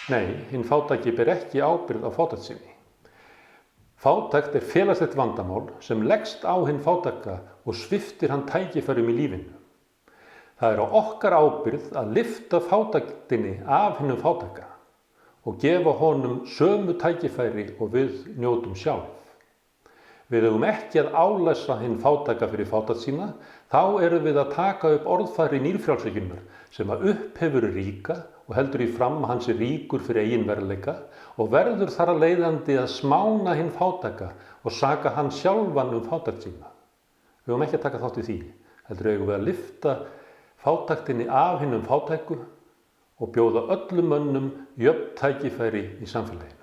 Nei, hinn fátæki ber ekki ábyrgð á fátækt sinni. Fátækt félagslegt vandamál sem leggst á hinn fátæka og sviptir hann tækifærum í lífinu. Það á okkar ábyrgð að lyfta fátæktinni af hinnum fátæka og gefa honum sömu tækifæri og við njótum sjálf. Við eigum ekki að álæsa hinn fátæka fyrir fátækt sína, þá erum við að taka upp orðfæri nýrfrjálshyggjunnar sem að upphefur ríka og heldur í fram að hann sé ríkur fyrir eigin veruleika og verður þar að leiðandi að smána hinn fátæka og saka hann sjálfan fátækt sína. Við eigum ekki að taka þátt í því, heldur eigum við að lyfta fátæktinni af hinnum fátæku og bjóða öllum mönnum jöfn tækifæri í samfélaginu.